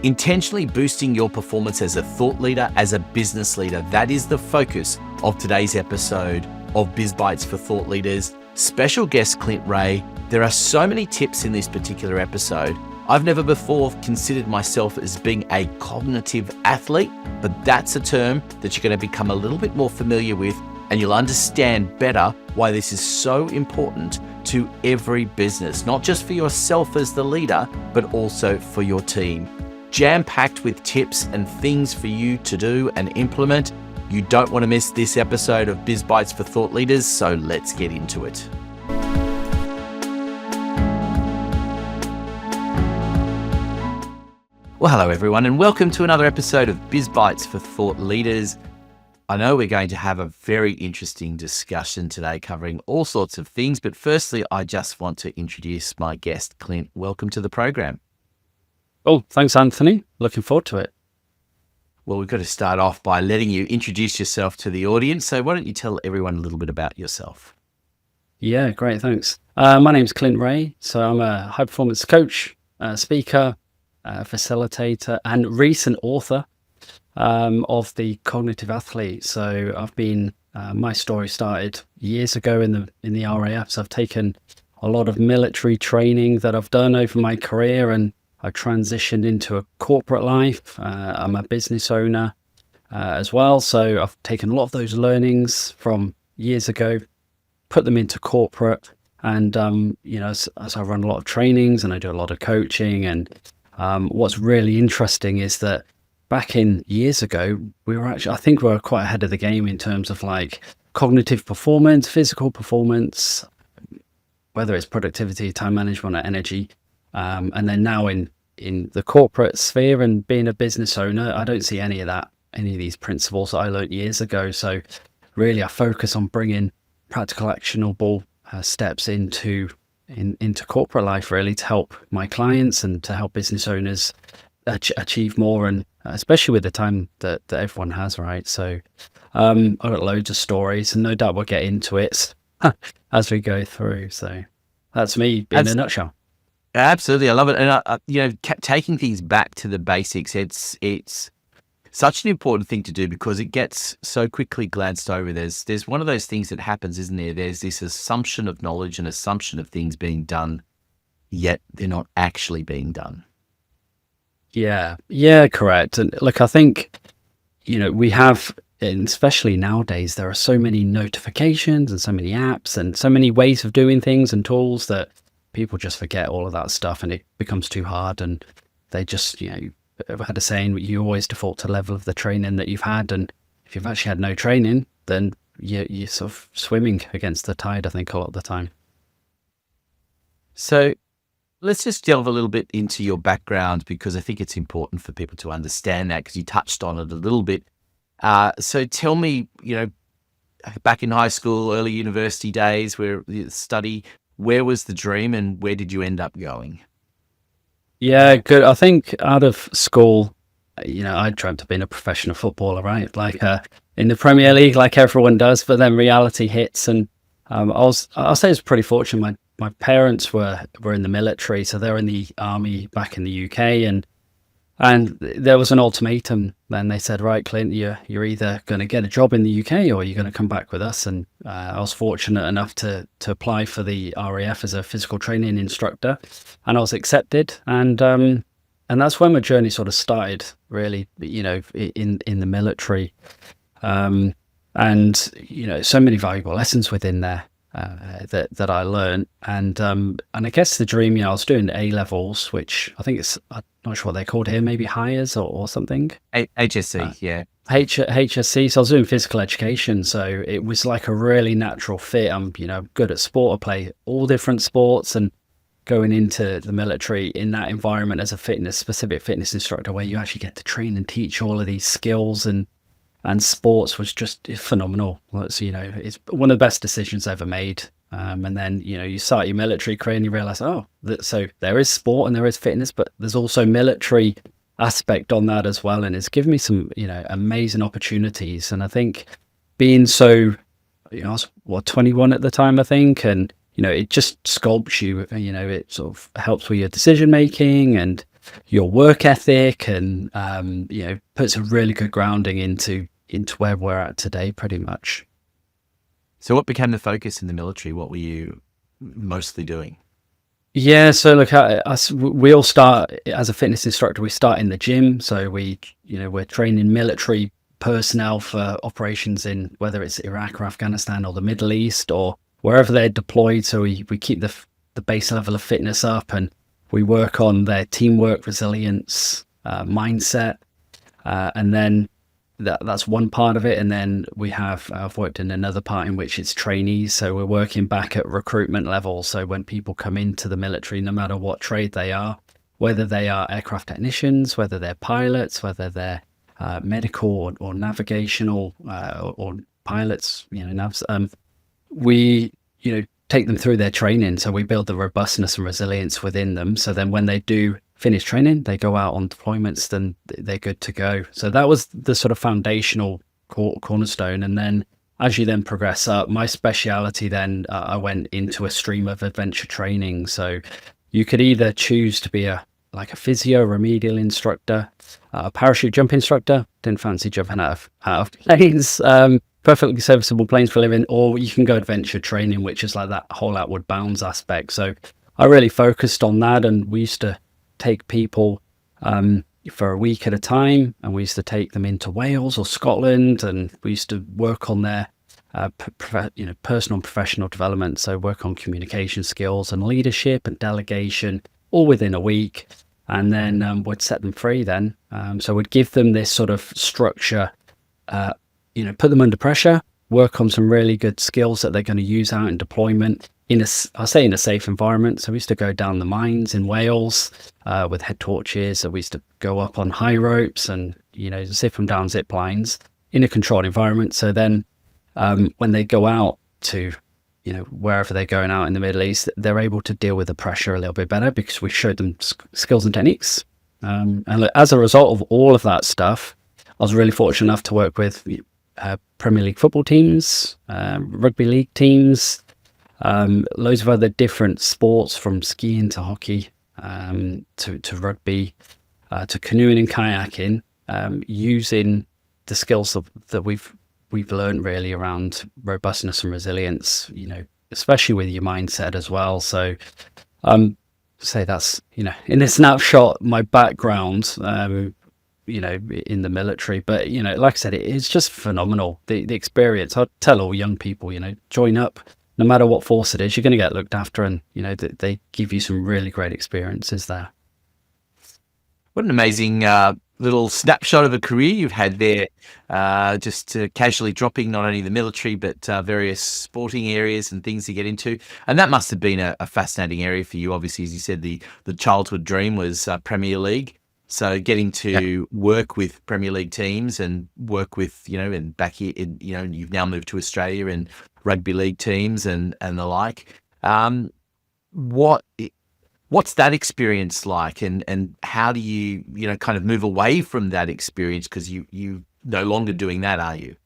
Intentionally boosting your performance as a thought leader, as a business leader. That is the focus of today's episode of Biz Bites for Thought Leaders. Special guest Clint Rihe. There are so many tips in this particular episode. I've never before considered myself as being a cognitive athlete, but that's a term that you're going to become a little bit more familiar with, and you'll understand better why this is so important to every business, not just for yourself as the leader, but also for your team. Jam-packed with tips and things for you to do and implement. You don't want to miss this episode of Biz Bites for Thought Leaders, so let's get into it. Well, hello everyone, and welcome to another episode of Biz Bites for Thought Leaders. I know we're going to have a very interesting discussion today covering all sorts of things, but firstly, I just want to introduce my guest, Clint. Welcome to the program. Oh, thanks, Anthony. Looking forward to it. Well, we've got to start off by letting you introduce yourself to the audience. So why don't you tell everyone a little bit about yourself? Yeah, great. Thanks. My name's Clint Rihe. So I'm a high performance coach, speaker, facilitator, and recent author of The Cognitive Athlete. So I've been, my story started years ago in the RAF. So I've taken a lot of military training that I've done over my career, and I transitioned into a corporate life. I'm a business owner as well. So I've taken a lot of those learnings from years ago, put them into corporate. And, as I run a lot of trainings and I do a lot of coaching. And what's really interesting is that back in years ago, I think we were quite ahead of the game in terms of like cognitive performance, physical performance, whether it's productivity, time management, or energy. And then now in the corporate sphere and being a business owner, I don't see any of these principles that I learned years ago. So really I focus on bringing practical, actionable steps into corporate life, really, to help my clients and to help business owners achieve more, and especially with the time that everyone has, right? So I've got loads of stories, and no doubt we'll get into it as we go through. So that's me in a nutshell. Absolutely, I love it. And taking things back to the basics, it's such an important thing to do because it gets so quickly glanced over. There's one of those things that happens, isn't there? There's this assumption of knowledge and assumption of things being done, yet they're not actually being done. Yeah, correct. And look, I think, we have, and especially nowadays, there are so many notifications and so many apps and so many ways of doing things and tools that people just forget all of that stuff, and it becomes too hard. And they just, I've had a saying, you always default to the level of the training that you've had. And if you've actually had no training, then you're sort of swimming against the tide, I think, a lot of the time. So let's just delve a little bit into your background, because I think it's important for people to understand that, because you touched on it a little bit. So tell me, back in high school, early university days, where you study, where was the dream and where did you end up going? Yeah, good. I think out of school, I dreamt of being a professional footballer, right? Like in the Premier League, like everyone does, but then reality hits. And I'll say I was pretty fortunate. My parents were in the military, so they're in the army back in the UK, and there was an ultimatum. Then they said, right, Clint, you're either going to get a job in the UK or you're going to come back with us. And I was fortunate enough to apply for the RAF as a physical training instructor, and I was accepted. And that's when my journey sort of started, really, in the military. And so many valuable lessons within there that I learned. And I guess the dream, I was doing A-levels, which I think I'm not sure what they're called here, maybe hires or something. HSC, yeah. HSC. So I was doing physical education. So it was like a really natural fit. I'm, good at sport. I play all different sports, and going into the military in that environment as a specific fitness instructor, where you actually get to train and teach all of these skills and sports, was just phenomenal. It's one of the best decisions I ever made. And then, you start your military career and you realize, so there is sport and there is fitness, but there's also military aspect on that as well. And it's given me some, amazing opportunities. And I think being so, I was 21 at the time, I think. And, it just sculpts you, it sort of helps with your decision making. And your work ethic, and puts a really good grounding into where we're at today, pretty much. So what became the focus in the military? What were you mostly doing? Yeah, so look, we all start as a fitness instructor. We start in the gym, so we're training military personnel for operations in whether it's Iraq or Afghanistan or the Middle East or wherever they're deployed. So we keep the base level of fitness up, and we work on their teamwork, resilience, mindset, and then that's one part of it. And then I've worked in another part in which it's trainees. So we're working back at recruitment level. So when people come into the military, no matter what trade they are, whether they are aircraft technicians, whether they're pilots, whether they're medical or navigational or pilots, navs, we take them through their training. So we build the robustness and resilience within them. So then when they do finish training, they go out on deployments, then they're good to go. So that was the sort of foundational cornerstone. And then as you then progress up, my speciality then, I went into a stream of adventure training. So you could either choose to be a physio remedial instructor, a parachute jump instructor, didn't fancy jumping out of planes, perfectly serviceable planes for living, or you can go adventure training, which is like that whole outward bounds aspect. So I really focused on that, and we used to take people for a week at a time, and we used to take them into Wales or Scotland, and we used to work on their personal and professional development. So work on communication skills and leadership and delegation, all within a week, and then we'd set them free then. So we'd give them this sort of structure, put them under pressure, work on some really good skills that they're going to use out in deployment in a safe environment. So we used to go down the mines in Wales with head torches. So we used to go up on high ropes and, zip them down zip lines in a controlled environment. So then when they go out to, wherever they're going out in the Middle East, they're able to deal with the pressure a little bit better because we showed them skills and techniques. And as a result of all of that stuff, I was really fortunate enough to work with Premier League football teams, rugby league teams, loads of other different sports, from skiing to hockey, to rugby, to canoeing and kayaking, using the skills that we've learned really around robustness and resilience, especially with your mindset as well. So say that's, in a snapshot, my background, in the military. But, like I said, it's just phenomenal. The experience. I tell all young people, join up. No matter what force it is, you're going to get looked after, and they give you some really great experiences there. What an amazing little snapshot of a career you've had there, just casually dropping not only the military but various sporting areas and things to get into. And that must have been a fascinating area for you. Obviously, as you said, the childhood dream was Premier League. So getting to work with Premier League teams and work with, and back here, you've now moved to Australia and rugby league teams and the like. What's that experience like, and how do you, kind of move away from that experience, because you no longer doing that, are you?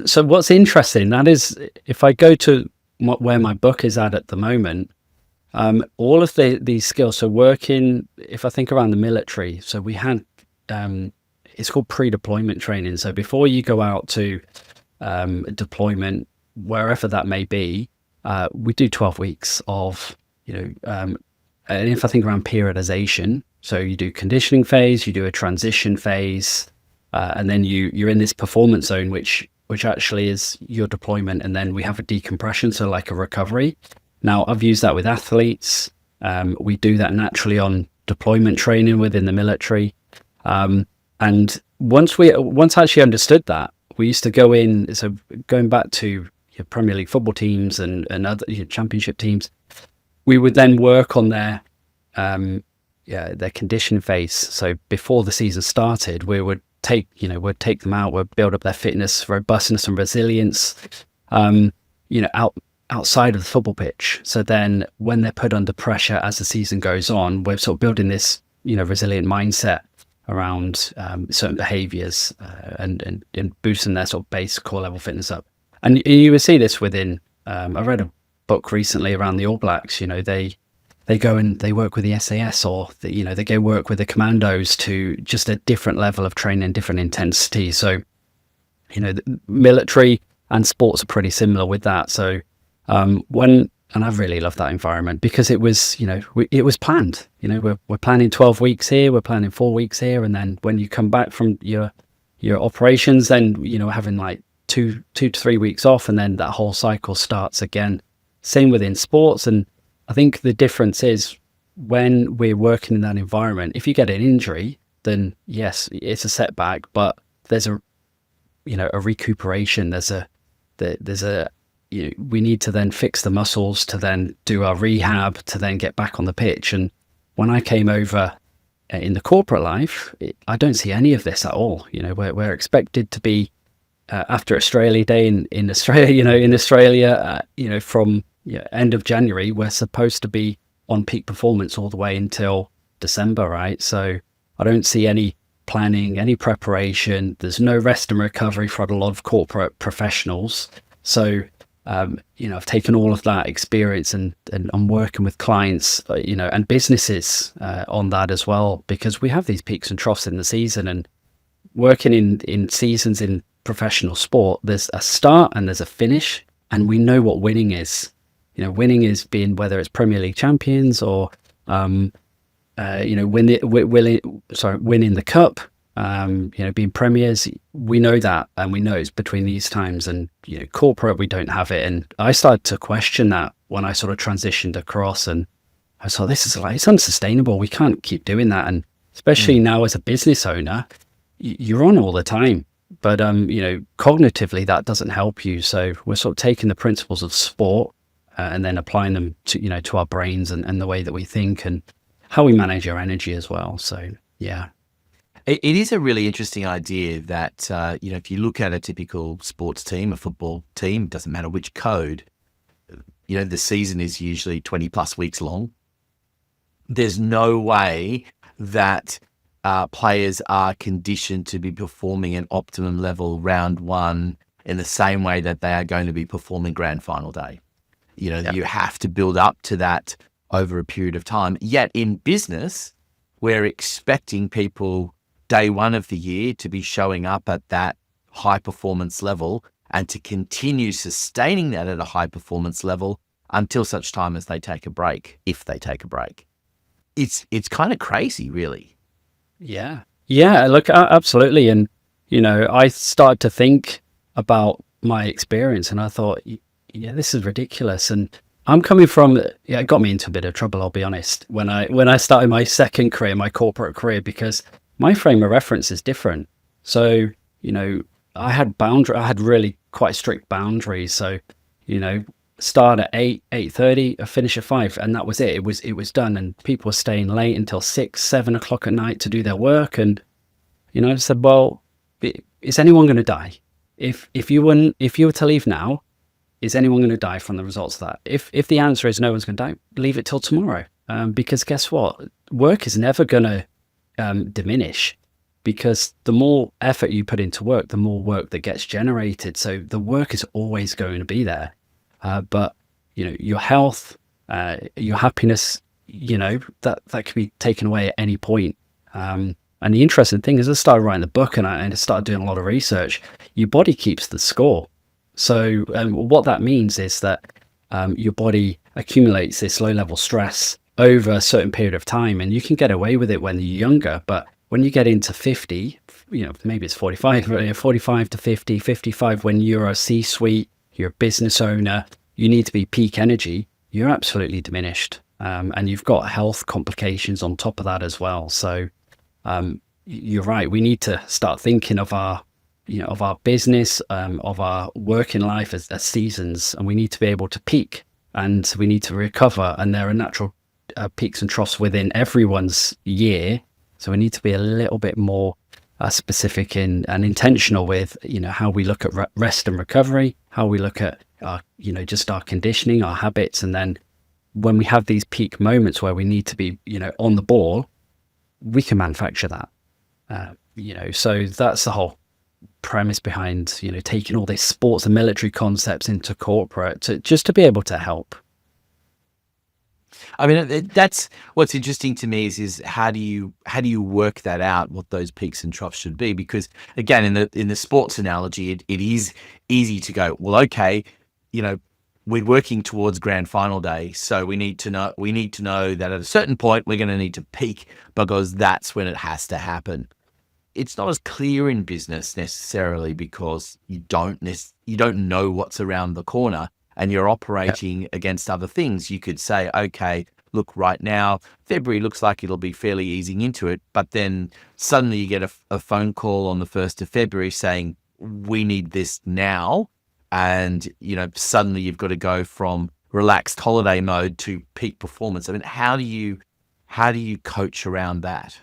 So what's interesting, that is, if I go to where my book is at the moment, all of these skills, so working, if I think around the military, so we had, it's called pre-deployment training. So before you go out to deployment, wherever that may be, we do 12 weeks of, and if I think around periodization, so you do conditioning phase, you do a transition phase, and then you're in this performance zone, which actually is your deployment. And then we have a decompression, so like a recovery. Now, I've used that with athletes. We do that naturally on deployment training within the military. And once I actually understood that, we used to go in, so going back to your Premier League football teams and other championship teams, we would then work on their condition phase. So before the season started, we would take them out, we'd build up their fitness, robustness and resilience, outside of the football pitch. So then when they're put under pressure as the season goes on, we're sort of building this, resilient mindset around certain behaviors and boosting their sort of base core level fitness up. And you will see this within, I read a book recently around the All Blacks. they go and they work with the SAS, or they go work with the commandos to just a different level of training, different intensity. So, the military and sports are pretty similar with that. So and I really love that environment because it was, it was planned. We're planning 12 weeks here, we're planning 4 weeks here, and then when you come back from your operations, then having like two to 3 weeks off, and then that whole cycle starts again. Same within sports, and I think the difference is when we're working in that environment, if you get an injury, then yes, it's a setback, but there's a recuperation. We need to then fix the muscles, to then do our rehab, to then get back on the pitch. And when I came over in the corporate life, I don't see any of this at all. We're expected to be after Australia Day in Australia, from end of January, we're supposed to be on peak performance all the way until December, right? So I don't see any planning, any preparation. There's no rest and recovery for a lot of corporate professionals. So, I've taken all of that experience and I'm working with clients, and businesses on that as well, because we have these peaks and troughs in the season, and working in seasons in professional sport, there's a start and there's a finish, and we know what winning is. Winning is being, whether it's Premier League champions or, winning the cup, being premiers. We know that, and we know it's between these times, and corporate, we don't have it. And I started to question that when I sort of transitioned across, and I thought, this is it's unsustainable. We can't keep doing that. And especially now as a business owner, you're on all the time, but cognitively that doesn't help you. So we're sort of taking the principles of sport and then applying them to to our brains and the way that we think and how we manage our energy as well. So yeah. It is a really interesting idea that, if you look at a typical sports team, a football team, doesn't matter which code, the season is usually 20 plus weeks long. There's no way that players are conditioned to be performing at optimum level round one in the same way that they are going to be performing grand final day. You have to build up to that over a period of time. Yet in business, we're expecting people day one of the year to be showing up at that high performance level and to continue sustaining that at a high performance level until such time as they take a break, if they take a break. It's kind of crazy, really. Yeah. Look, absolutely. And, I started to think about my experience, and I thought, this is ridiculous. And I'm coming from, it got me into a bit of trouble, I'll be honest, when I started my second career, my corporate career, because my frame of reference is different. So, I had really quite strict boundaries. So, start at 8:30, finish at 5, and that was it. It was done. And people were staying late until 6, 7 o'clock at night to do their work. And, I said, well, is anyone going to die? If you were to leave now, is anyone going to die from the results of that? If the answer is no one's going to die, leave it till tomorrow. Because guess what? Work is never going to diminish, because the more effort you put into work, the more work that gets generated. So the work is always going to be there. But your health, your happiness, that can be taken away at any point. And the interesting thing is, I started writing the book and I started doing a lot of research. Your body keeps the score. So what that means is that your body accumulates this low-level stress over a certain period of time, and you can get away with it when you're younger. But when you get into 50, maybe it's 45 to 50, 55, when you're a C-suite, you're a business owner, you need to be peak energy, you're absolutely diminished. And you've got health complications on top of that as well. So you're right. We need to start thinking of our business, of our working life as seasons, and we need to be able to peak and we need to recover. And there are natural peaks and troughs within everyone's year. So we need to be a little bit more specific and intentional with, how we look at rest and recovery, how we look at our, just our conditioning, our habits. And then when we have these peak moments where we need to be, on the ball, we can manufacture that. So that's the whole premise behind, taking all these sports and military concepts into corporate to be able to help. I mean, that's what's interesting to me is how do you work that out, what those peaks and troughs should be? Because again, in the sports analogy, it is easy to go, well, okay, you know, we're working towards grand final day, so we need to know that at a certain point we're going to need to peak because that's when it has to happen. It's not as clear in business necessarily because you don't know what's around the corner and you're operating against other things. You could say, okay, look, right now, February looks like it'll be fairly easing into it, but then suddenly you get a phone call on the 1st of February saying, we need this now. And, suddenly you've got to go from relaxed holiday mode to peak performance. I mean, how do you coach around that?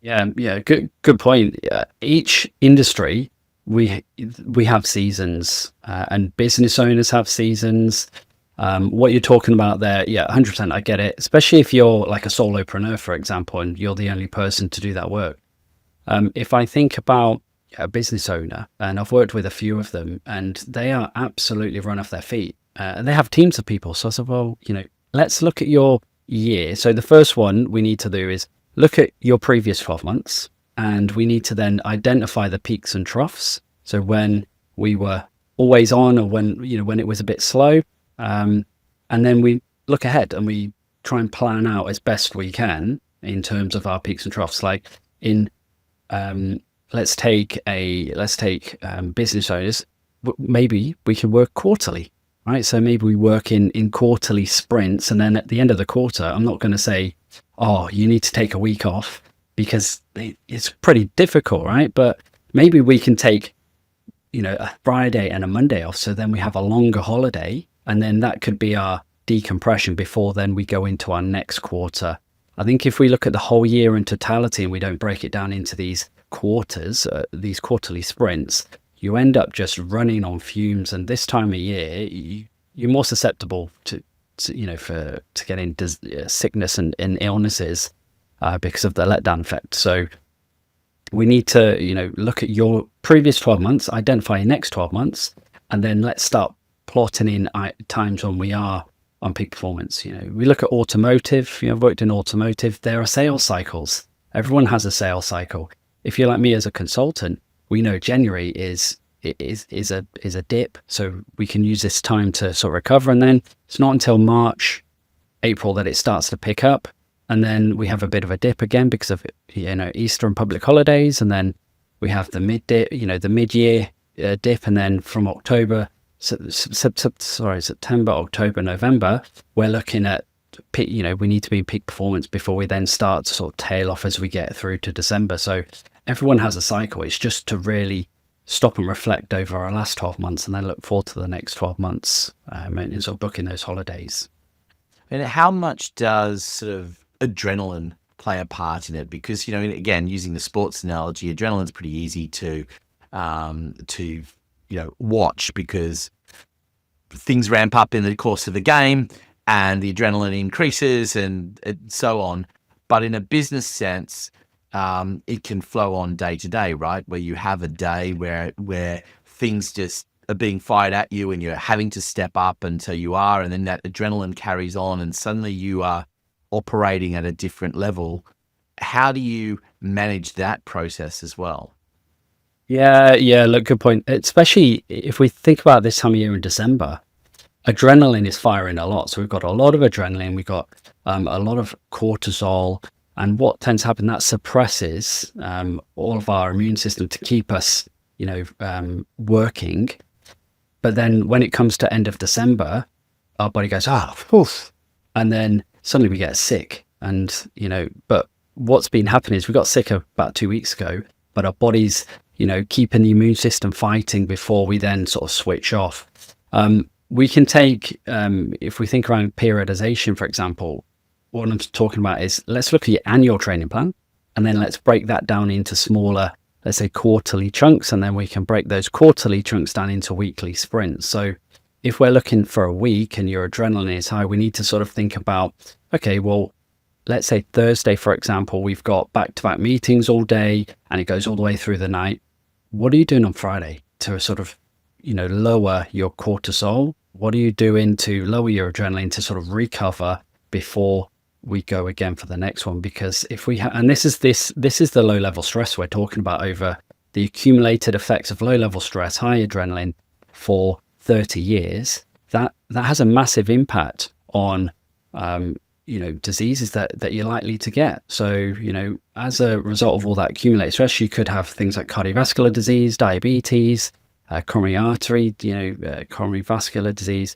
Yeah, good point. Each industry, we have seasons, and business owners have seasons. What you're talking about there, 100%, I get it. Especially if you're like a solopreneur, for example, and you're the only person to do that work. If I think about a business owner, and I've worked with a few of them, and they are absolutely run off their feet, and they have teams of people. So I said, well, let's look at your year. So the first one we need to do is look at your previous 12 months, and we need to then identify the peaks and troughs. So when we were always on, or when it was a bit slow, and then we look ahead and we try and plan out as best we can in terms of our peaks and troughs. Like let's take business owners. Maybe we can work quarterly, right? So maybe we work in quarterly sprints, and then at the end of the quarter, I'm not going to say, oh, you need to take a week off, because it's pretty difficult, right? But maybe we can take, a Friday and a Monday off. So then we have a longer holiday, and then that could be our decompression before then we go into our next quarter. I think if we look at the whole year in totality and we don't break it down into these quarters, these quarterly sprints, you end up just running on fumes. And this time of year, you're more susceptible to getting sickness and illnesses because of the letdown effect. So we need to look at your previous 12 months, identify your next 12 months, and then let's start plotting in times when we are on peak performance. We look at automotive. I've worked in automotive. There are sales cycles. Everyone has a sales cycle. If you're like me as a consultant, we know January is a dip, so we can use this time to sort of recover, and then it's not until March, April that it starts to pick up, and then we have a bit of a dip again because of Easter and public holidays, and then we have the mid-year dip, and then from September, October, November, we're looking at we need to be in peak performance before we then start to sort of tail off as we get through to December. So everyone has a cycle. It's just to really stop and reflect over our last 12 months and then look forward to the next 12 months and sort of booking those holidays. And how much does sort of adrenaline play a part in it? Because, again, using the sports analogy, adrenaline's pretty easy to watch because things ramp up in the course of the game and the adrenaline increases and so on. But in a business sense, it can flow on day to day, right? Where you have a day where things just are being fired at you and you're having to step up, and so you are, and then that adrenaline carries on and suddenly you are operating at a different level. How do you manage that process as well? Yeah, look, good point. Especially if we think about this time of year in December, adrenaline is firing a lot. So we've got a lot of adrenaline, we've got a lot of cortisol, and what tends to happen, that suppresses all of our immune system to keep us, working. But then when it comes to end of December, our body goes, oof, and then suddenly we get sick. And, but what's been happening is we got sick about 2 weeks ago, but our body's, keeping the immune system fighting before we then sort of switch off. We can take, if we think around periodization, for example, what I'm talking about is let's look at your annual training plan, and then let's break that down into smaller, let's say quarterly chunks, and then we can break those quarterly chunks down into weekly sprints. So if we're looking for a week and your adrenaline is high, we need to sort of think about, okay, well, let's say Thursday, for example, we've got back-to-back meetings all day and it goes all the way through the night. What are you doing on Friday to sort of, lower your cortisol? What are you doing to lower your adrenaline to sort of recover before we go again for the next one. Because if we and this is the low level stress we're talking about, over the accumulated effects of low level stress, high adrenaline for 30 years, that has a massive impact on diseases that you're likely to get. So, as a result of all that accumulated stress, you could have things like cardiovascular disease, diabetes, coronary artery, coronary vascular disease.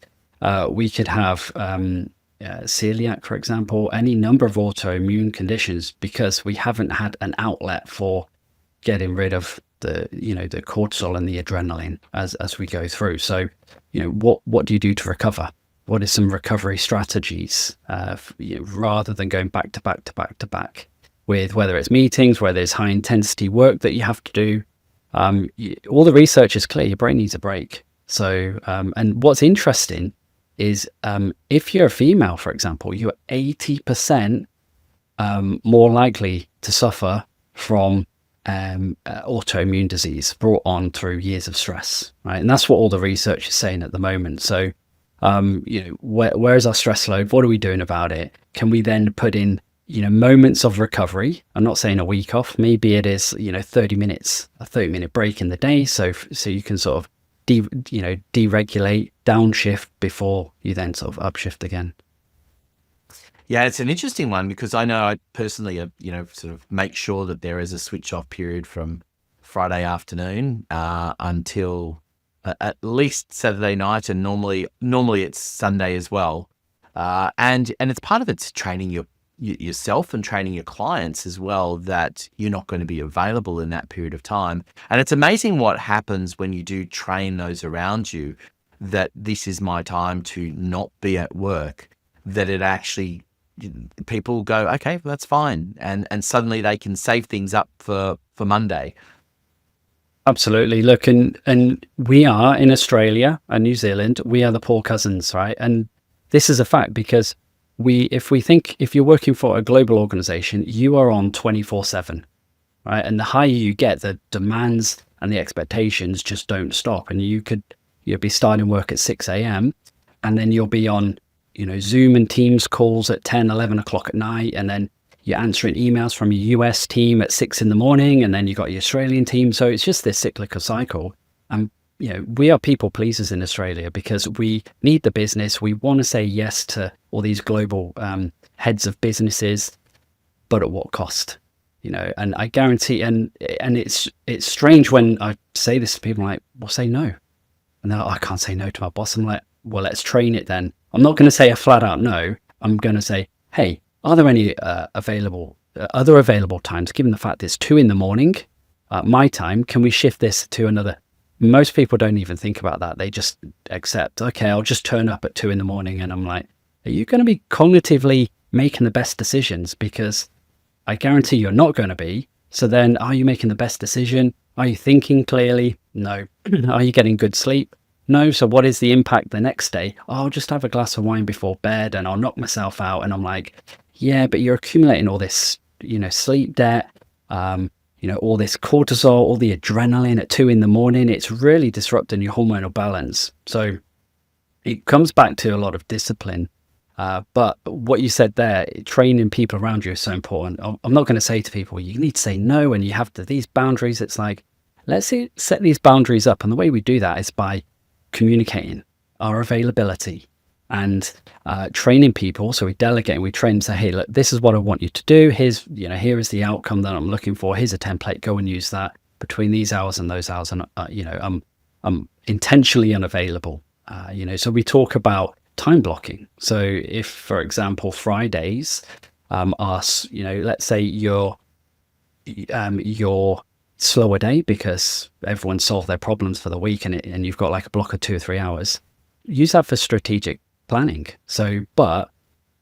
We could have celiac, for example, any number of autoimmune conditions, because we haven't had an outlet for getting rid of the cortisol and the adrenaline as we go through. So, what do you do to recover? What are some recovery strategies, rather than going back to back to back to back with, whether it's meetings, whether it's high intensity work that you have to do? All the research is clear. Your brain needs a break. So, and what's interesting is, if you're a female, for example, you're 80% more likely to suffer from autoimmune disease brought on through years of stress, right? And that's what all the research is saying at the moment. So, where is our stress load? What are we doing about it? Can we then put in, moments of recovery? I'm not saying a week off. Maybe it is, 30 minutes, a 30-minute break in the day. So you can sort of deregulate, downshift before you then sort of upshift again. Yeah, it's an interesting one, because I know I personally, sort of make sure that there is a switch off period from Friday afternoon until at least Saturday night, and normally it's Sunday as well. And it's part of it's training yourself and training your clients as well, that you're not going to be available in that period of time. And it's amazing what happens when you do train those around you, that this is my time to not be at work, that it actually, people go, okay, well, that's fine. And suddenly they can save things up for Monday. Absolutely. Look, and we are in Australia and New Zealand, we are the poor cousins, right? And this is a fact, because if you're working for a global organization, you are on 24/7, right? And the higher you get, the demands and the expectations just don't stop. And you'll be starting work at 6 a.m. and then you'll be on, Zoom and Teams calls at 10, 11 o'clock at night. And then you're answering emails from your US team at 6 in the morning, and then you got your Australian team. So it's just this cyclical cycle. And, we are people pleasers in Australia, because we need the business. We want to say yes to all these global heads of businesses, but at what cost? And I guarantee, and it's strange when I say this to people, like, well, say no. And they're like, I can't say no to my boss. I'm like, well, let's train it then. I'm not going to say a flat out no. I'm going to say, hey, are there any other available times, given the fact it's 2 a.m, my time, can we shift this to another? Most people don't even think about that. They just accept, okay, I'll just turn up at 2 a.m. And I'm like, are you going to be cognitively making the best decisions? Because I guarantee you're not going to be. So then, are you making the best decision? Are you thinking clearly? No. Are you getting good sleep? No. So what is the impact the next day? Oh, I'll just have a glass of wine before bed and I'll knock myself out. And I'm like, yeah, but you're accumulating all this, sleep debt, all this cortisol, all the adrenaline at 2 a.m. It's really disrupting your hormonal balance. So it comes back to a lot of discipline. But what you said there, training people around you is so important. I'm not going to say to people, you need to say no and you have these boundaries. It's like, let's set these boundaries up. And the way we do that is by communicating our availability and training people. So we delegate, we train and say, hey, look, this is what I want you to do. Here is the outcome that I'm looking for. Here's a template. Go and use that between these hours and those hours. And, I'm intentionally unavailable. So we talk about time blocking. So if, for example, Fridays let's say your slower day because everyone solved their problems for the week and you've got like a block of 2 or 3 hours, use that for strategic planning. So, but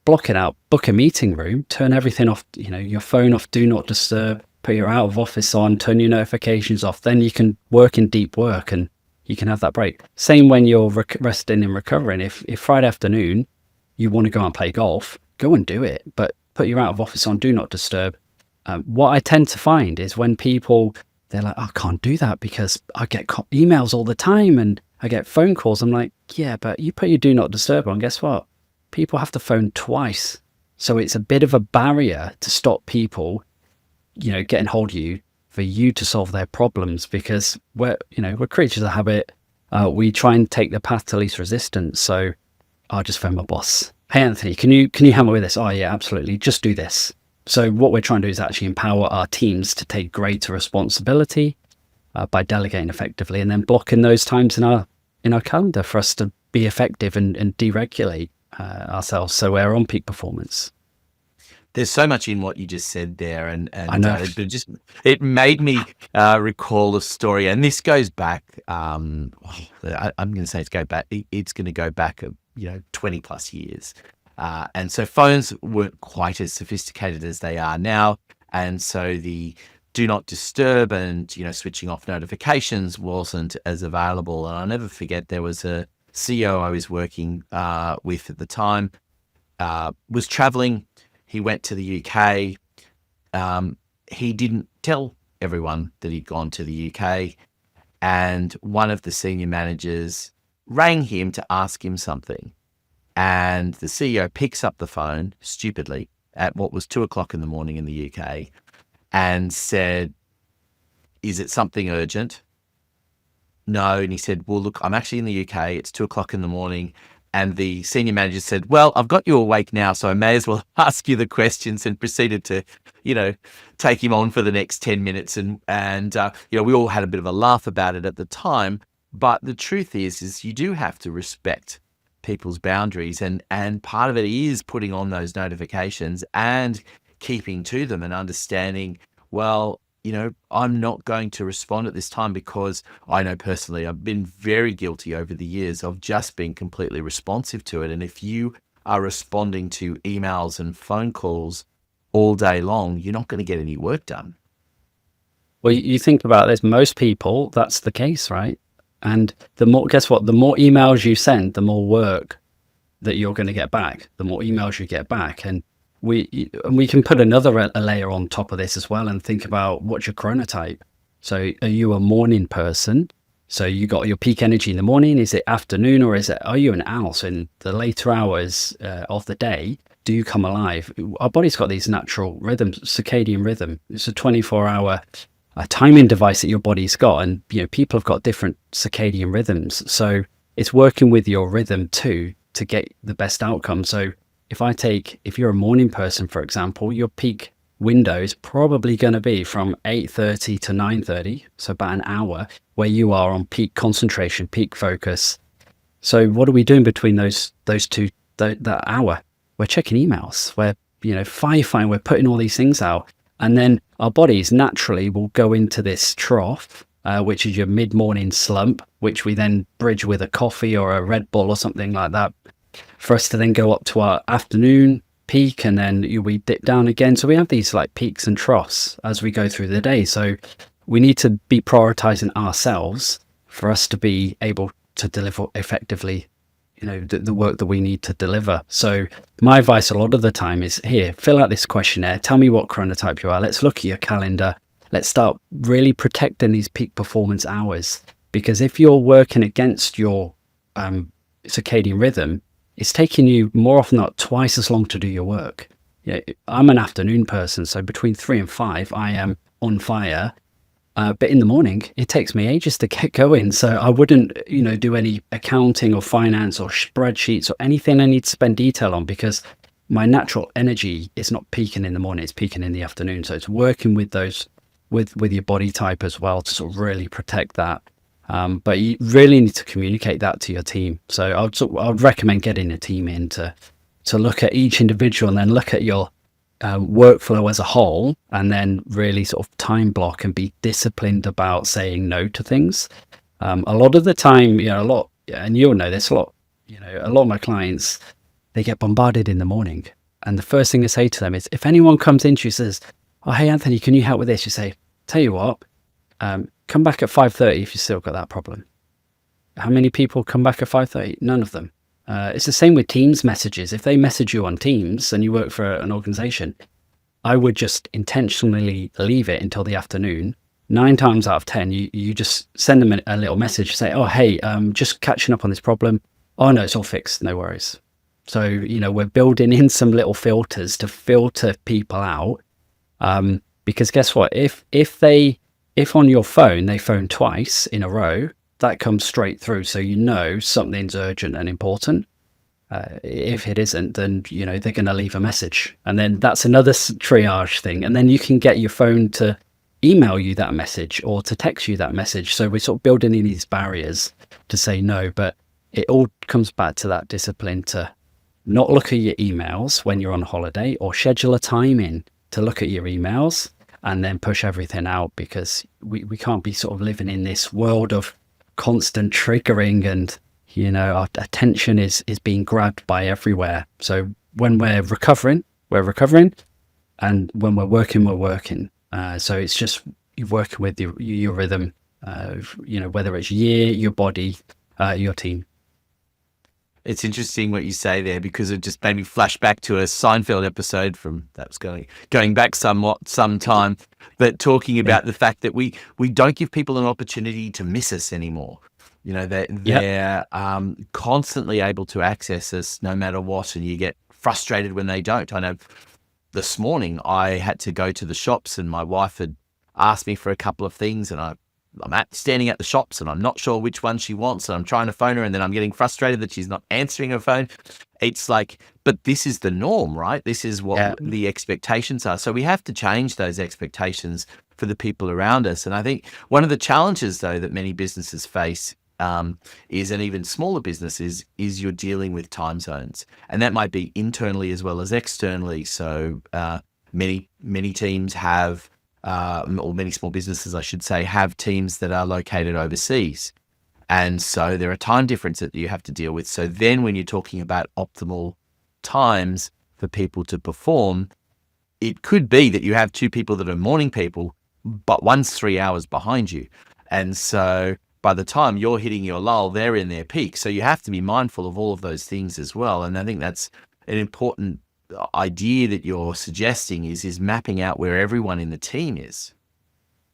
block it out, book a meeting room, turn everything off, your phone off, do not disturb, put your out of office on, turn your notifications off. Then you can work in deep work and you can have that break. Same when you're resting and recovering. If Friday afternoon you want to go and play golf, go and do it, but put your out of office on, do not disturb. What I tend to find is when people, they're like, I can't do that because I get emails all the time and I get phone calls. I'm like, yeah, but you put your do not disturb on. Guess what? People have to phone twice So it's a bit of a barrier to stop people, getting hold of you for you to solve their problems, because we're creatures of habit. We try and take the path to least resistance. So I'll just phone my boss. Hey, Anthony, can you help me with this? Oh yeah, absolutely. Just do this. So what we're trying to do is actually empower our teams to take greater responsibility by delegating effectively, and then blocking those times in our calendar for us to be effective and deregulate ourselves, so we're on peak performance. There's so much in what you just said there, and I know. it made me recall a story, and this goes back. I'm going to say it's going to go back 20 plus years, and so phones weren't quite as sophisticated as they are now, and so the do not disturb and switching off notifications wasn't as available. And I'll never forget, there was a CEO I was working with at the time, was traveling. He went to the UK. He didn't tell everyone that he'd gone to the UK. And one of the senior managers rang him to ask him something. And the CEO picks up the phone stupidly at what was 2:00 in the morning in the UK and said, "Is it something urgent?" No. And he said, "Well, look, I'm actually in the UK. It's 2:00 in the morning." And the senior manager said, "Well, I've got you awake now, so I may as well ask you the questions," and proceeded to, take him on for the next 10 minutes. And we all had a bit of a laugh about it at the time. But the truth is you do have to respect people's boundaries. And part of it is putting on those notifications and keeping to them and understanding, well, I'm not going to respond at this time, because I know personally I've been very guilty over the years of just being completely responsive to it. And if you are responding to emails and phone calls all day long, you're not going to get any work done. Well, you think about this, most people, that's the case, right? And the more emails you send, the more work that you're going to get back, the more emails you get back. And we can put another layer on top of this as well and think about, what's your chronotype? So are you a morning person? So you got your peak energy in the morning. Is it afternoon, or are you an owl? So in the later hours of the day, do you come alive? Our body's got these natural rhythms, circadian rhythm. It's a 24-hour timing device that your body's got, and people have got different circadian rhythms. So it's working with your rhythm too to get the best outcome. So if you're a morning person, for example, your peak window is probably going to be from 8:30 to 9:30, so about an hour, where you are on peak concentration, peak focus. So what are we doing between those two, that hour? We're checking emails. We're firefighting. We're putting all these things out, and then our bodies naturally will go into this trough, which is your mid-morning slump, which we then bridge with a coffee or a Red Bull or something like that, for us to then go up to our afternoon peak, and then we dip down again. So we have these like peaks and troughs as we go through the day. So we need to be prioritizing ourselves for us to be able to deliver effectively, the work that we need to deliver. So my advice a lot of the time is, here, fill out this questionnaire. Tell me what chronotype you are. Let's look at your calendar. Let's start really protecting these peak performance hours, because if you're working against your circadian rhythm, it's taking you more often than not twice as long to do your work. I'm an afternoon person, so between 3 and 5, I am on fire. But in the morning, it takes me ages to get going. So I wouldn't, do any accounting or finance or spreadsheets or anything I need to spend detail on, because my natural energy is not peaking in the morning, it's peaking in the afternoon. So it's working with those, with your body type as well, to sort of really protect that. But you really need to communicate that to your team. So I'd recommend getting a team in to look at each individual, and then look at your workflow as a whole, and then really sort of time block and be disciplined about saying no to things. A lot of the time, and you'll know this, a lot of my clients, they get bombarded in the morning. And the first thing I say to them is, if anyone comes in to you and says, "Oh, hey, Anthony, can you help with this?" You say, "Tell you what, come back at 5:30 if you still got that problem." How many people come back at 5:30? None of them. It's the same with Teams messages. If they message you on Teams and you work for an organization, I would just intentionally leave it until the afternoon. 9 times out of 10, you just send them a little message, say, "Oh, hey, just catching up on this problem. Oh no, it's all fixed. No worries." So, we're building in some little filters to filter people out. Because guess what? If on your phone, they phone twice in a row, that comes straight through. So, something's urgent and important. If it isn't, then, they're going to leave a message. And then that's another triage thing. And then you can get your phone to email you that message or to text you that message. So we're sort of building in these barriers to say no, but it all comes back to that discipline to not look at your emails when you're on holiday, or schedule a time in to look at your emails and then push everything out, because we can't be sort of living in this world of constant triggering, and our attention is being grabbed by everywhere. So when we're recovering, and when we're working. So it's just you're working with your rhythm, whether it's your body, your team. It's interesting what you say there, because it just made me flash back to a Seinfeld episode that was going back some time, but talking about the fact that we don't give people an opportunity to miss us anymore. They're constantly able to access us no matter what, and you get frustrated when they don't. I know this morning I had to go to the shops, and my wife had asked me for a couple of things, and I'm standing at the shops and I'm not sure which one she wants, and I'm trying to phone her, and then I'm getting frustrated that she's not answering her phone. It's like, but this is the norm, right? This is what the expectations are. So we have to change those expectations for the people around us. And I think one of the challenges, though, that many businesses face is, and even smaller businesses, is you're dealing with time zones, and that might be internally as well as externally. So many teams have, or many small businesses, I should say, have teams that are located overseas, and so there are time differences that you have to deal with. So then, when you're talking about optimal times for people to perform, it could be that you have two people that are morning people, but one's 3 hours behind you, and so by the time you're hitting your lull, they're in their peak. So you have to be mindful of all of those things as well. And I think that's an important idea that you're suggesting, is mapping out where everyone in the team is.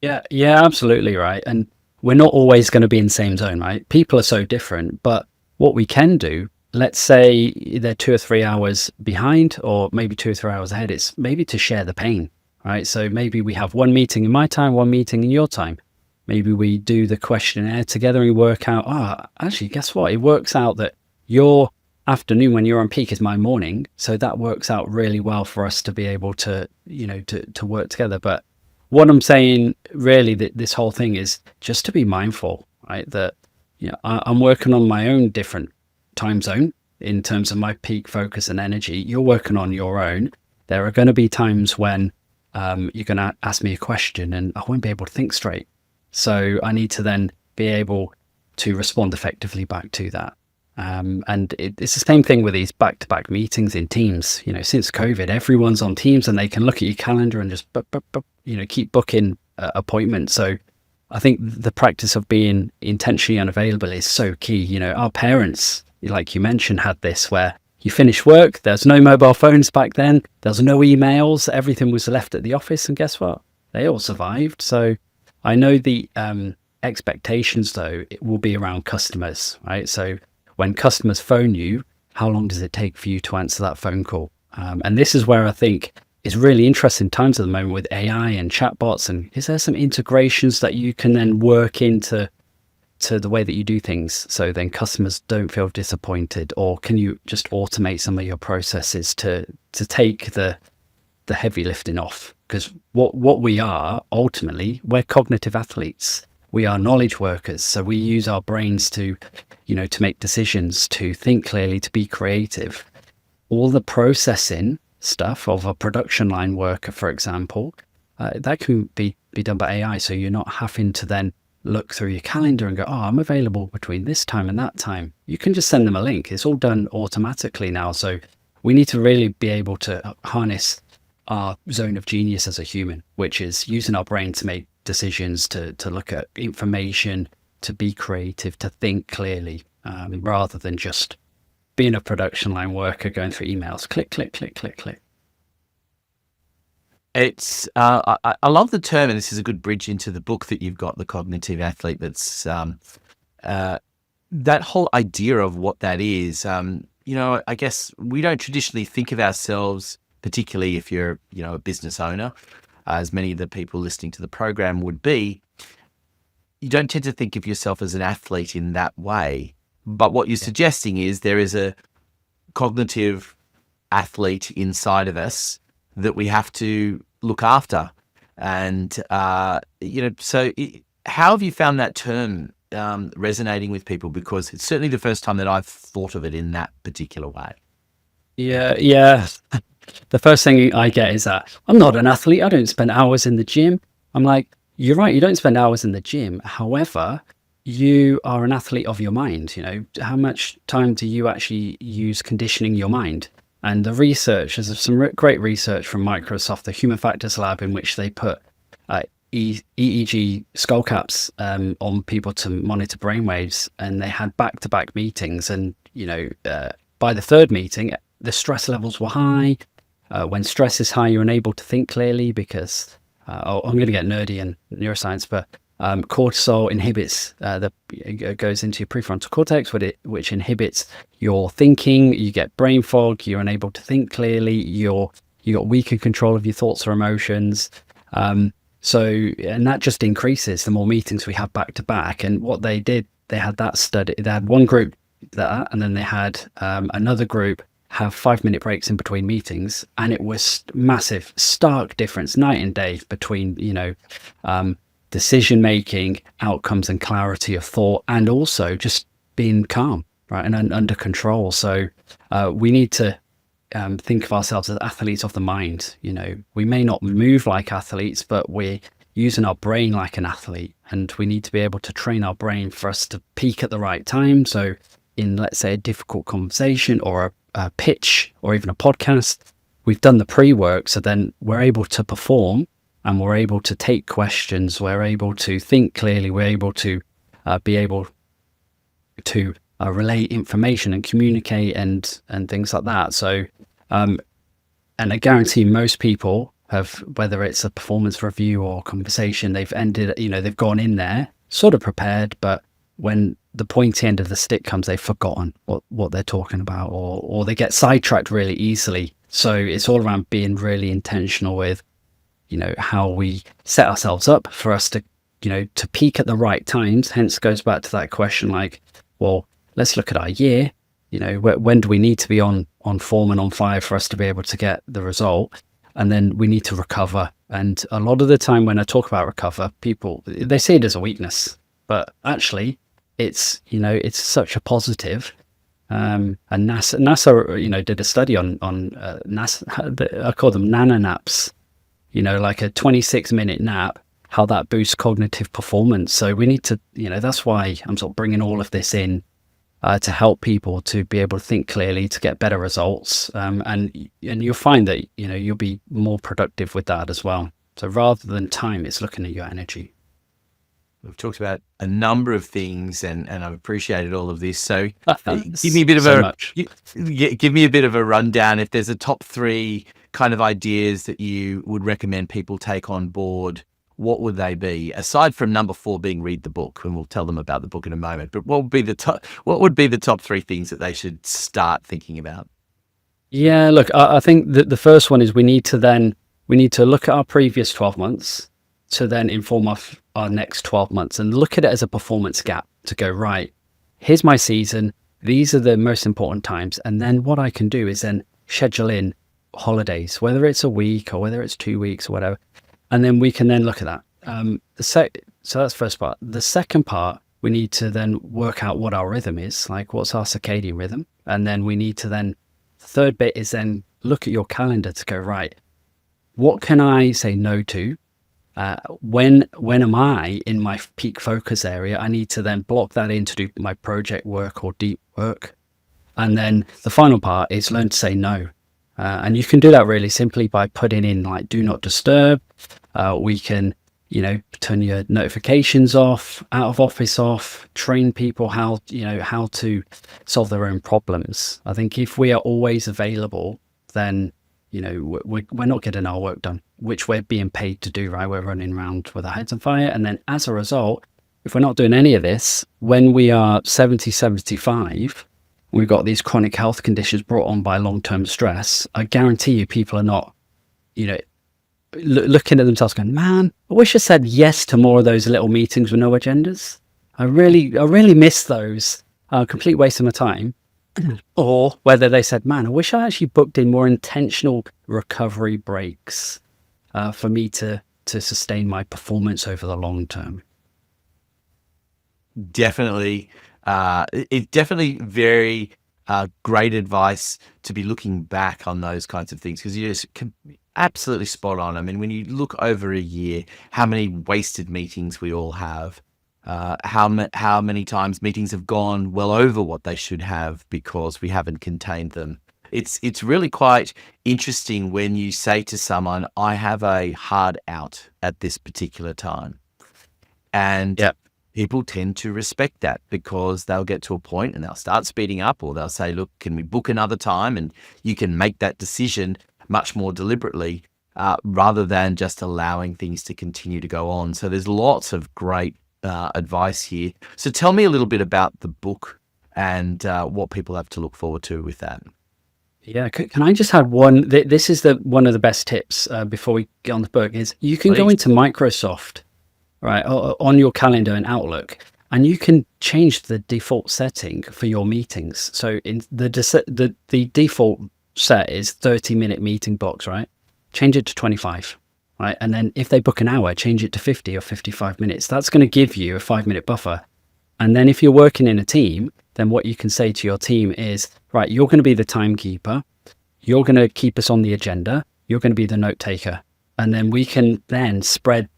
Yeah, absolutely right. And we're not always going to be in the same zone, right? People are so different, but what we can do, let's say they're 2 or 3 hours behind, or maybe 2 or 3 hours ahead, it's maybe to share the pain, right? So maybe we have one meeting in my time, one meeting in your time. Maybe we do the questionnaire together and we work out, actually, guess what? It works out that your afternoon when you're on peak is my morning. So that works out really well for us to be able to, to work together. But what I'm saying really, that this whole thing is just to be mindful, right? That, I'm working on my own different time zone in terms of my peak focus and energy. You're working on your own. There are going to be times when you're going to ask me a question and I won't be able to think straight. So I need to then be able to respond effectively back to that. And it's the same thing with these back-to-back meetings in Teams. Since COVID, everyone's on Teams and they can look at your calendar and just, keep booking appointments. So I think the practice of being intentionally unavailable is so key. Our parents, like you mentioned, had this where you finish work, there's no mobile phones back then, there's no emails, everything was left at the office, and guess what? They all survived. So I know the expectations, though, it will be around customers, right? So when customers phone you, how long does it take for you to answer that phone call? And this is where I think it's really interesting times at the moment with AI and chatbots. And is there some integrations that you can then work into the way that you do things, so then customers don't feel disappointed? Or can you just automate some of your processes to take the heavy lifting off? Because what we are, ultimately, we're cognitive athletes. We are knowledge workers. So we use our brains to make decisions, to think clearly, to be creative. All the processing stuff of a production line worker, for example, that can be done by AI. So you're not having to then look through your calendar and go, I'm available between this time and that time. You can just send them a link. It's all done automatically now. So we need to really be able to harness our zone of genius as a human, which is using our brain to make decisions, to look at information, to be creative, to think clearly, rather than just being a production line worker going through emails, click, click, click, click, click. It's I love the term, and this is a good bridge into the book that you've got, The Cognitive Athlete. That's that whole idea of what that is. I guess we don't traditionally think of ourselves, particularly if you're, a business owner, as many of the people listening to the program would be. You don't tend to think of yourself as an athlete in that way. But what you're suggesting is there is a cognitive athlete inside of us that we have to look after. And, so how have you found that term resonating with people? Because it's certainly the first time that I've thought of it in that particular way. Yeah. The first thing I get is that I'm not an athlete. I don't spend hours in the gym. I'm like, you're right. You don't spend hours in the gym. However, you are an athlete of your mind. How much time do you actually use conditioning your mind? And the research, there's some great research from Microsoft, the Human Factors Lab, in which they put EEG skull caps on people to monitor brainwaves, and they had back-to-back meetings. And by the third meeting, the stress levels were high. When stress is high, you're unable to think clearly because I'm going to get nerdy in neuroscience, but cortisol inhibits it goes into your prefrontal cortex, which inhibits your thinking. You get brain fog. You're unable to think clearly. You got weaker control of your thoughts or emotions. And that just increases the more meetings we have back to back. And what they did, they had that study. They had one group and then they had another group have 5-minute breaks in between meetings, and it was massive, stark difference, night and day between decision making, outcomes, and clarity of thought, and also just being calm, right, and under control. So we need to think of ourselves as athletes of the mind. We may not move like athletes, but we're using our brain like an athlete, and we need to be able to train our brain for us to peak at the right time. So in, let's say, a difficult conversation or a pitch or even a podcast, we've done the pre-work, so then we're able to perform, and we're able to take questions, we're able to think clearly, we're able to relay information and communicate and things like that. So and I guarantee most people have, whether it's a performance review or conversation, they've gone in there sort of prepared, but when the pointy end of the stick comes, they've forgotten what they're talking about, or they get sidetracked really easily. So it's all around being really intentional with, how we set ourselves up for us to, to peak at the right times. Hence goes back to that question, like, well, let's look at our year. When do we need to be on form and on fire for us to be able to get the result? And then we need to recover. And a lot of the time when I talk about recover, people, they see it as a weakness, but actually it's such a positive. And NASA did a study on NASA. I call them nana naps, like a 26-minute nap, how that boosts cognitive performance. So we need to, that's why I'm sort of bringing all of this in to help people to be able to think clearly, to get better results. And you'll find that, you'll be more productive with that as well. So rather than time, it's looking at your energy. We've talked about a number of things, and I've appreciated all of this. So give me a bit of a rundown. If there's a top 3 kind of ideas that you would recommend people take on board, what would they be? Aside from number 4 being read the book, and we'll tell them about the book in a moment. But what would be the top 3 things that they should start thinking about? Yeah, look, I think that the first one is we need to look at our previous 12 months to then inform our next 12 months and look at it as a performance gap to go, right, here's my season. These are the most important times. And then what I can do is then schedule in holidays, whether it's a week or whether it's 2 weeks or whatever. And then we can then look at that. So that's the first part. The second part, we need to then work out what our rhythm is, like what's our circadian rhythm. And then we need to the third bit is then look at your calendar to go, right, what can I say no to? When am I in my peak focus area? I need to then block that in to do my project work or deep work. And then the final part is learn to say no. And you can do that really simply by putting in like do not disturb. We can, turn your notifications off, out of office off, train people how to solve their own problems. I think if we are always available, then we're not getting our work done, which we're being paid to do, right? We're running around with our heads on fire. And then as a result, if we're not doing any of this, when we are 70, 75, we've got these chronic health conditions brought on by long-term stress, I guarantee you people are not, looking at themselves going, man, I wish I said yes to more of those little meetings with no agendas. I really miss those. Complete waste of my time. Or whether they said, man, I wish I actually booked in more intentional recovery breaks for me to sustain my performance over the long term. Definitely. It's definitely very great advice to be looking back on those kinds of things, because you're just absolutely spot on. I mean, when you look over a year, how many wasted meetings we all have, how many times meetings have gone well over what they should have because we haven't contained them. It's really quite interesting when you say to someone, I have a hard out at this particular time. And people tend to respect that, because they'll get to a point and they'll start speeding up, or they'll say, look, can we book another time? And you can make that decision much more deliberately rather than just allowing things to continue to go on. So there's lots of great advice here. So tell me a little bit about the book and what people have to look forward to with that. Yeah, can I just add one? This is one of the best tips before we get on the book, is you can go into Microsoft, right, on your calendar and Outlook, and you can change the default setting for your meetings. So in the default set is 30-minute meeting blocks, right? Change it to 25, right? And then if they book an hour, change it to 50 or 55 minutes. That's going to give you a 5-minute buffer. And then if you're working in a team, then what you can say to your team is, right, you're going to be the timekeeper. You're going to keep us on the agenda. You're going to be the note taker. And then we can then spread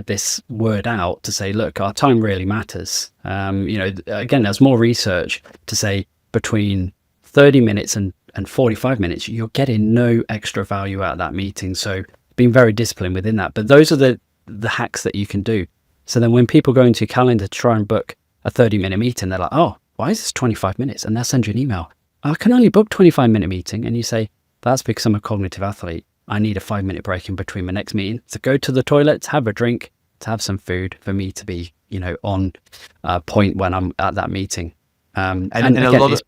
this word out to say, look, our time really matters. Again, there's more research to say between 30 minutes and 45 minutes, you're getting no extra value out of that meeting. So being very disciplined within that. But those are the hacks that you can do. So then when people go into your calendar to try and book a 30-minute meeting, they're like, oh, why is this 25 minutes? And they'll send you an email. I can only book 25-minute meeting. And you say, that's because I'm a cognitive athlete. I need a 5-minute break in between my next meeting to go to the toilet, to have a drink, to have some food, for me to be, on point when I'm at that meeting. And again, a lot of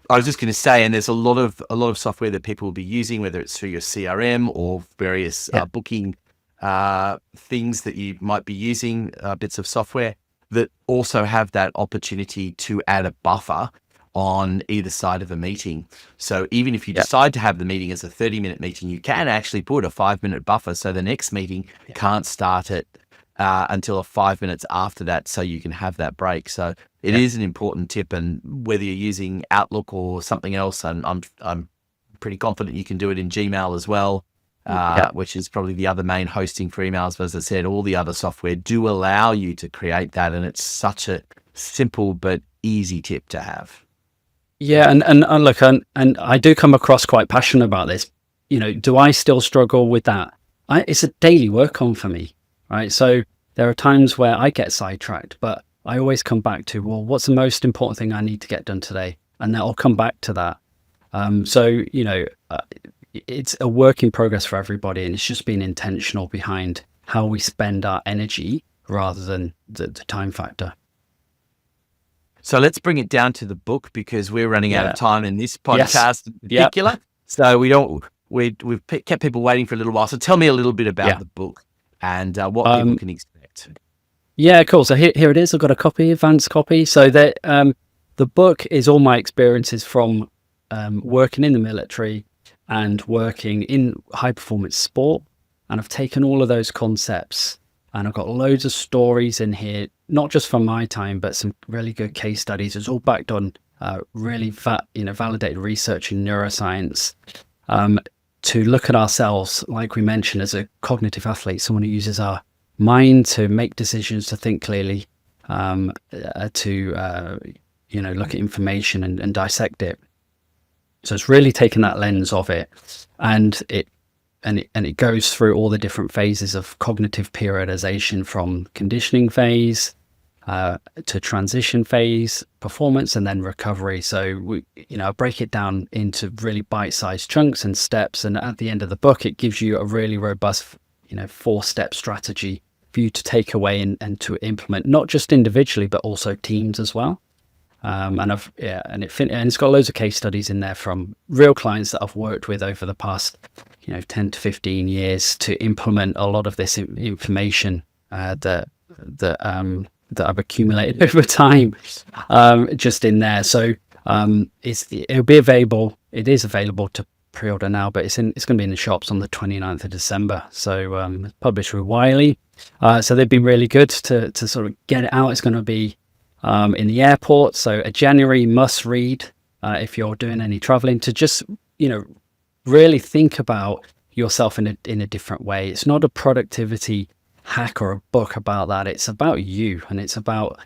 I was just going to say, and there's a lot of software that people will be using, whether it's through your CRM or various booking things that you might be using, bits of software that also have that opportunity to add a buffer on either side of a meeting. So even if you decide to have the meeting as a 30-minute meeting, you can actually put a 5-minute buffer, so the next meeting can't start it until 5 minutes after that, so you can have that break. So it is an important tip, and whether you're using Outlook or something else, and I'm pretty confident you can do it in Gmail as well, which is probably the other main hosting for emails. But as I said, all the other software do allow you to create that, and it's such a simple but easy tip to have. Yeah, and look, and I do come across quite passionate about this. Do I still struggle with that? It's a daily work on for me, right? So there are times where I get sidetracked, but I always come back to, well, what's the most important thing I need to get done today? And then I'll come back to that. It's a work in progress for everybody, and it's just being intentional behind how we spend our energy rather than the time factor. So let's bring it down to the book, because we're running out of time in this podcast in particular. So we've kept people waiting for a little while. So tell me a little bit about the book and what people can expect. Yeah, cool. So here it is. I've got a copy, advanced copy. So the book is all my experiences from working in the military and working in high performance sport. And I've taken all of those concepts, and I've got loads of stories in here, not just from my time, but some really good case studies. It's all backed on really validated research in neuroscience, to look at ourselves, like we mentioned, as a cognitive athlete, someone who uses our mind to make decisions, to think clearly, to look at information and dissect it. So it's really taken that lens of it, and it goes through all the different phases of cognitive periodization, from conditioning phase to transition phase, performance, and then recovery. So I break it down into really bite-sized chunks and steps, and at the end of the book, it gives you a really robust 4-step strategy for you to take away and to implement, not just individually, but also teams as well. And it's got loads of case studies in there from real clients that I've worked with over the past 10 to 15 years to implement a lot of this information that I've accumulated over time, just in there. So it'll be available. It is available to pre-order now, but it's going to be in the shops on the 29th of December. So published with Wiley. So they've been really good to sort of get it out. It's going to be in the airport. So a January must read if you're doing any traveling, to just really think about yourself in a different way. It's not a productivity hack or a book about that. It's about you, and it's about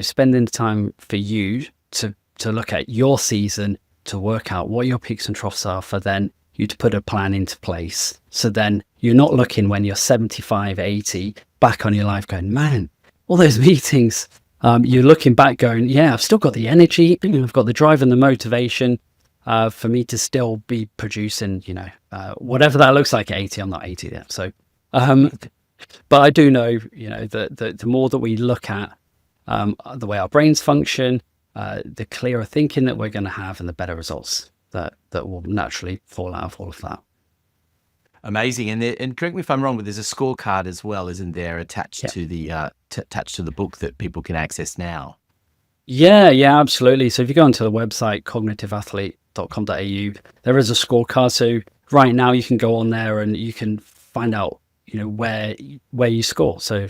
spending time for you to look at your season, to work out what your peaks and troughs are, for then you to put a plan into place. So then you're not looking when you're 75, 80 back on your life going, man, all those meetings. You're looking back going, yeah, I've still got the energy, I've got the drive and the motivation for me to still be producing, whatever that looks like at 80. I'm not 80 yet. So, but I do know, that the more that we look at the way our brains function, the clearer thinking that we're going to have, and the better results that will naturally fall out of all of that. Amazing. And correct me if I'm wrong, but there's a scorecard as well, isn't there, attached to the book that people can access now? Yeah, absolutely. So if you go onto the website, cognitiveathlete.com.au, there is a scorecard. So right now you can go on there and you can find out, where you score. So,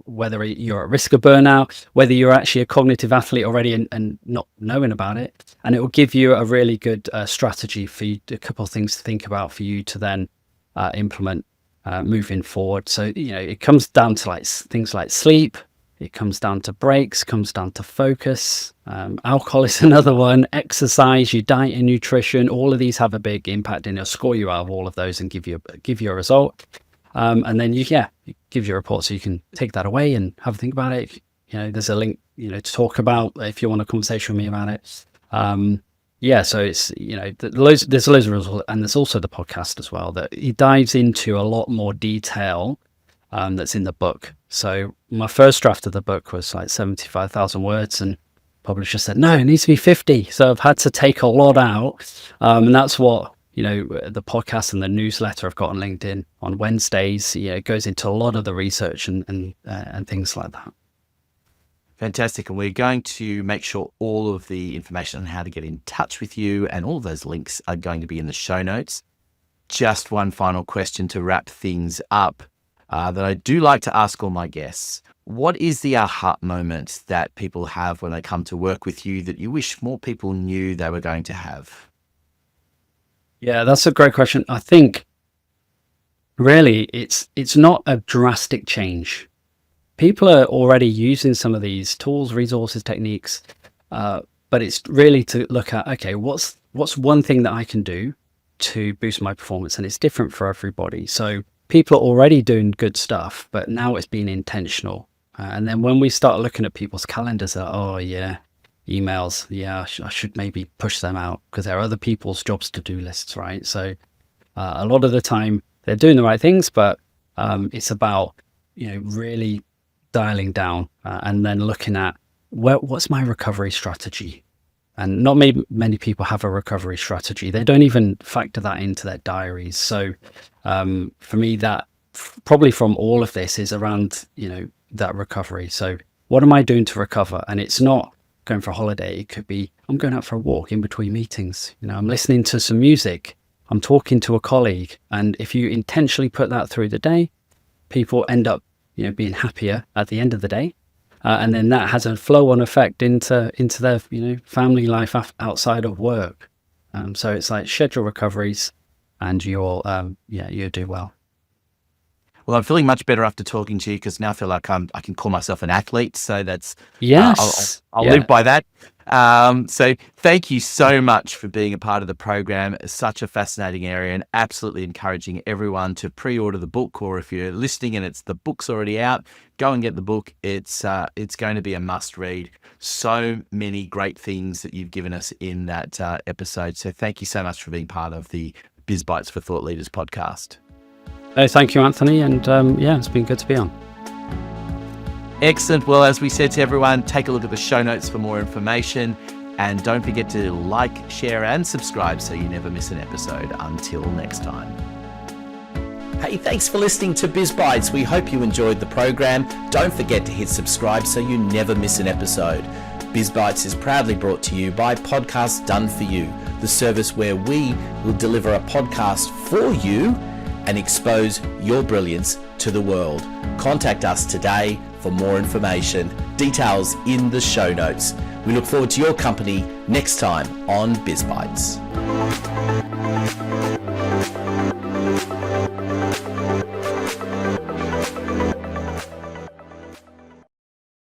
whether you're at risk of burnout, whether you're actually a cognitive athlete already and not knowing about it. And it will give you a really good strategy for you, a couple of things to think about for you to then implement moving forward. So, it comes down to things like sleep. It comes down to breaks, comes down to focus. Alcohol is another one. Exercise, your diet and nutrition. All of these have a big impact, and it'll score you out of all of those and give you a result. And then it gives you a report, so you can take that away and have a think about it. There's a link, to talk about if you want a conversation with me about it. So it's, there's loads of results, and there's also the podcast as well that he dives into a lot more detail that's in the book. So my first draft of the book was like 75,000 words, and publisher said, no, it needs to be 50. So I've had to take a lot out. And that's what, the podcast and the newsletter I've got on LinkedIn on Wednesdays, it goes into a lot of the research and things like that. Fantastic. And we're going to make sure all of the information on how to get in touch with you and all those links are going to be in the show notes. Just one final question to wrap things up that I do like to ask all my guests. What is the aha moment that people have when they come to work with you that you wish more people knew they were going to have? Yeah, that's a great question. I think really it's not a drastic change. People are already using some of these tools, resources, techniques, but it's really to look at, okay, what's one thing that I can do to boost my performance? And it's different for everybody. So people are already doing good stuff, but now it's being intentional. And then when we start looking at people's calendars, emails, I should maybe push them out because there are other people's jobs to do lists, right? So a lot of the time they're doing the right things, but it's about really dialing down and then looking at what's my recovery strategy. And not many people have a recovery strategy. They don't even factor that into their diaries. So for me, that probably from all of this is around that recovery. So what am I doing to recover? And it's not going for a holiday. It could be I'm going out for a walk in between meetings. I'm listening to some music. I'm talking to a colleague. And if you intentionally put that through the day, people end up being happier at the end of the day. And then that has a flow-on effect into their family life outside of work. So it's like schedule recoveries, and you'll do well. Well, I'm feeling much better after talking to you because now I feel like I can call myself an athlete. So that's yes, I'll live by that. So thank you so much for being a part of the program. It's such a fascinating area, and absolutely encouraging everyone to pre-order the book, or if you're listening and the book's already out, go and get the book. It's going to be a must read. So many great things that you've given us in that episode. So thank you so much for being part of the Biz Bites for Thought Leaders podcast. Thank you, Anthony. And it's been good to be on. Excellent. Well, as we said to everyone, take a look at the show notes for more information. And don't forget to like, share, and subscribe so you never miss an episode. Until next time. Hey, thanks for listening to Biz Bites. We hope you enjoyed the program. Don't forget to hit subscribe so you never miss an episode. Biz Bites is proudly brought to you by Podcasts Done For You, the service where we will deliver a podcast for you and expose your brilliance to the world. Contact us today for more information. Details in the show notes. We look forward to your company next time on Biz Bites.